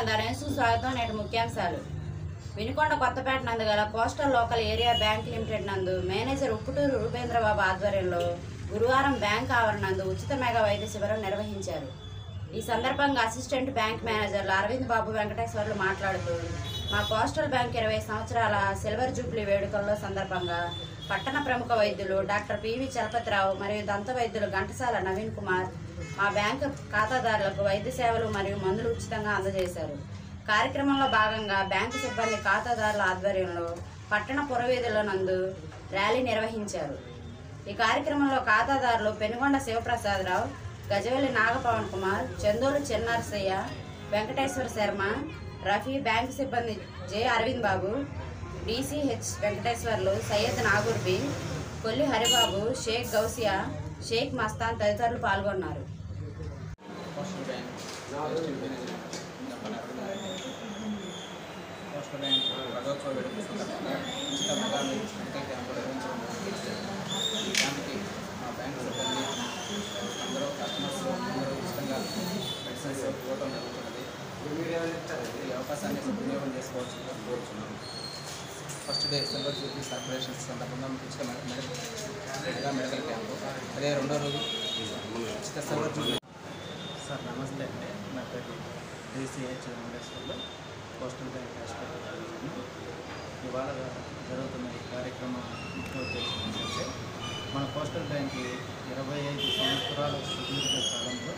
ధనేసు స్వాగతం. నేటి ముఖ్యాంశాలు. వినుకొండ కొత్తపేట నందు గల coastal local area bank limited నందు మేనేజర్ ఉప్పుటూరు రూపేంద్రబాబు ఆధ్వర్యంలో గురువారం బ్యాంక్ ఆవరణ నందు ఉచిత మెగా వైద్య శిబిరం నిర్వహించారు. ఈ సందర్భంగా అసిస్టెంట్ బ్యాంక్ మేనేజర్లు అరవింద్ బాబు, వెంకటేశ్వర్లు మాట్లాడుతూ మా కోస్టల్ బ్యాంక్ 20 సంవత్సరాల సిల్వర్ జూబ్లీ వేడుకల్లో సందర్భంగా పట్టణ ప్రముఖ వైద్యులు డాక్టర్ పివి చలపతిరావు మరియు దంత వైద్యులు ఘంటసాల నవీన్ కుమార్ మా బ్యాంకు ఖాతాదారులకు వైద్య సేవలు మరియు మందులు ఉచితంగా అందజేశారు. కార్యక్రమంలో భాగంగా బ్యాంకు సిబ్బంది ఖాతాదారుల ఆధ్వర్యంలో పట్టణ పురవీధుల నందు ర్యాలీ నిర్వహించారు. ఈ కార్యక్రమంలో ఖాతాదారులు పెనుగొండ శివప్రసాదరావు, గజవెల్లి నాగపవన్ కుమార్, చందోలు చిన్నారసయ్య, వెంకటేశ్వర శర్మ, రఫీ, బ్యాంకు సిబ్బంది జె అరవింద్ బాబు, డిసిహెచ్ వెంకటేశ్వర్లు, సయ్యద్ నాగూర్బి, కొల్లి హరిబాబు, షేక్ గౌసియా, షేక్ మస్తాన్ తదితరులు పాల్గొన్నారు. కోస్టల్ బ్యాంక్ రథోత్సవ వేడుకల సందర్భంగా ఉచిత మెగా మెడికల్ క్యాంపు నిర్వహించడం జరిగింది. ఈ క్యాంప్కి మా బ్యాంక్ సిబ్బంది అందరూ కస్టమర్స్ అందరూ ఉచితంగా మెడిసిన్స్ ఇవ్వడం జరుగుతున్నది. ఈ అవకాశాన్ని వినియోగం చేసుకోవాల్సిందిగా కోరుతున్నాను. First day silver Jubilee celebrations సందర్భంగా ఉచిత మెడికల్ క్యాంపు, అదే రెండో రోజు ఉచిత సిల్వర్ జూబ్లీ. సార్ నమస్తే అండి, నా పేరు DCH Venkateswarlu, coastal bank hospital. ఇవాళ జరుగుతున్న ఈ కార్యక్రమం ముఖ్య ఉద్దేశం ఏంటంటే మన కోస్టల్ బ్యాంక్ 25 సంవత్సరాల సుదీర్ఘ కాలంలో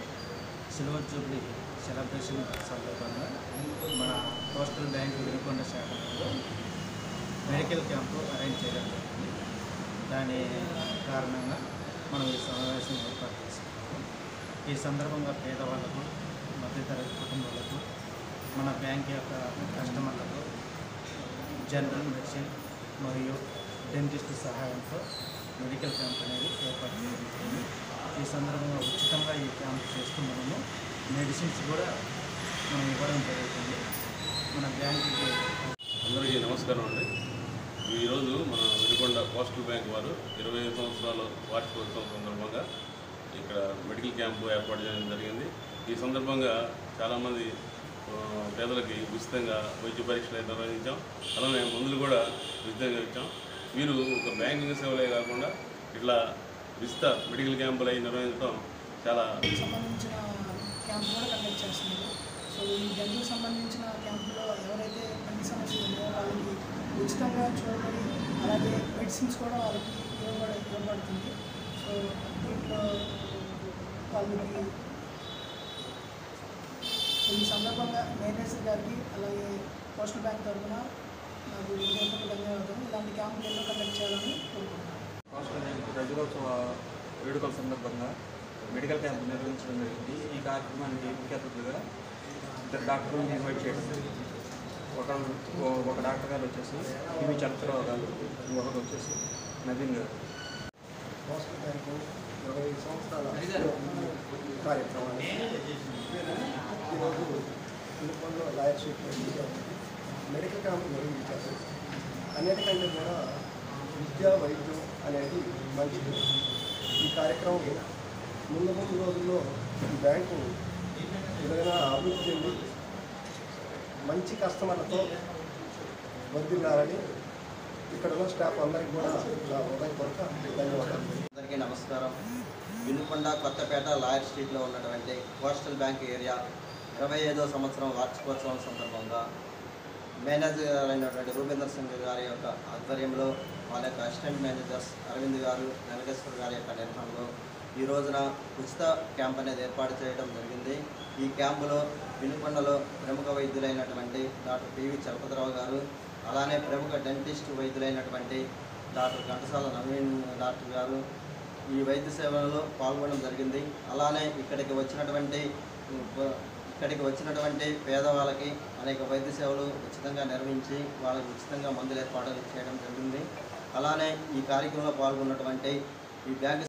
సిల్వర్ జూబ్లీ సెలబ్రేషన్ సందర్భంగా మన కోస్టల్ బ్యాంక్ వినుకొండ శాఖలో మెడికల్ క్యాంపు అరేంజ్ చేయడం జరిగింది. దాని కారణంగా మనం ఈ సమావేశం ఏర్పాటు చేసుకున్నాము. ఈ సందర్భంగా పేదవాళ్లకు, మధ్యతరగతి కుటుంబాలకు, మన బ్యాంక్ యొక్క కస్టమర్లకు జనరల్ మెడిసిన్ మరియు డెంటిస్ట్ సహాయంతో మెడికల్ క్యాంప్ అనేది ఏర్పాటు జరుగుతుంది. ఈ సందర్భంగా ఉచితంగా ఈ క్యాంప్ చేస్తూ మనము మెడిసిన్స్ కూడా మనం ఇవ్వడం జరుగుతుంది. మన బ్యాంకుకి అందరికీ నమస్కారం అండి. ఈరోజు మన వినుకొండ కోస్టల్ బ్యాంక్ వారు 25 సంవత్సరాల వార్షికోత్సవం సందర్భంగా ఇక్కడ మెడికల్ క్యాంపు ఏర్పాటు చేయడం జరిగింది. ఈ సందర్భంగా చాలామంది పేదలకి ఉచితంగా వైద్య పరీక్షలు నిర్వహించాం. అలానే మందులు కూడా ఉచితంగా ఇచ్చాం. వీరు ఒక బ్యాంకింగ్ సేవలే కాకుండా ఇట్లా ఉచిత మెడికల్ క్యాంపులు అవి నిర్వహించడం చాలా సంబంధించిన క్యాంపు కూడా కండక్ట్ చేస్తున్నారు. సో ఈ జంతువులకు సంబంధించిన క్యాంపులో ఎవరైతే పంటి సమస్యలు ఉన్నాయో వాళ్ళకి ఉచితంగా చూడబడి, అలాగే మెడిసిన్స్ కూడా వాళ్ళకి ఇవ్వబడుతుంది. సో దీంట్లో వాళ్ళకి ఈ సందర్భంగా మేనేజర్ గారికి అలాగే కోస్టల్ బ్యాంక్ తరఫున నాకు హృదయపూర్వక ధన్యవాదాలు. ఇలాంటి క్యాంపులు ఎన్నో కండక్ట్ చేయాలని కోరుకుంటున్నాను. కోస్టల్ బ్యాంక్ రజతోత్సవ వేడుకల సందర్భంగా మెడికల్ క్యాంప్ నిర్వహించడం జరిగింది. ఈ కార్యక్రమానికి ముఖ్య అతిథులుగా 2 డాక్టర్లను ఇన్వైట్ చేయడం జరిగింది. ఒక డాక్టర్ గారు వచ్చేసి పివి చలపతిరావు గారు, ఇంకొకరు వచ్చేసి నవీన్ గారు. కోస్టల్ బ్యాంకు 25 సంవత్సరాల కార్యక్రమాన్ని ఈరోజు వినుకొండలో లాయర్ స్ట్రీట్లో మెడికల్ క్యాంప్ నిర్వహించారు. అన్నిటికంటే కూడా విద్యా వైద్యం అనేది మంచిది. ఈ కార్యక్రమం ముందు రోజుల్లో ఈ బ్యాంకు ఏదైనా అభివృద్ధి చెంది మంచి కస్టమర్లతో వర్ధిల్లాలని ఇక్కడ ఉన్న స్టాఫ్ అందరికీ కూడా నా హృదయపూర్వక ధన్యవాదాలు. అందరికీ నమస్కారం. వినుకొండ కొత్తపేట లాయర్ స్ట్రీట్లో ఉన్నటువంటి కోస్టల్ బ్యాంక్ ఏరియా 25వ సంవత్సరం వార్షికోత్సవం సందర్భంగా మేనేజర్ అయినటువంటి రూపేంద్ర సింగ్ గారి యొక్క ఆధ్వర్యంలో, వాళ్ళ యొక్క అసిస్టెంట్ మేనేజర్స్ అరవింద్ గారు, వెంకటేశ్వర్ గారి యొక్క నిర్వహణలో ఈ రోజున ఉచిత క్యాంప్ అనేది ఏర్పాటు చేయడం జరిగింది. ఈ క్యాంపులో వినుకొండలో ప్రముఖ వైద్యులైనటువంటి డాక్టర్ పివి చలపతిరావు గారు, అలానే ప్రముఖ డెంటిస్ట్ వైద్యులైనటువంటి డాక్టర్ ఘంటసాల నవీన్ డాక్టర్ గారు ఈ వైద్య సేవలలో పాల్గొనడం జరిగింది. అలానే ఇక్కడికి వచ్చినటువంటి పేదవాళ్ళకి అనేక వైద్య సేవలు ఉచితంగా నిర్వహించి వాళ్ళకి ఉచితంగా మందులు ఏర్పాటు చేయడం జరిగింది. అలానే ఈ కార్యక్రమంలో పాల్గొన్నటువంటి ఈ బ్యాంక్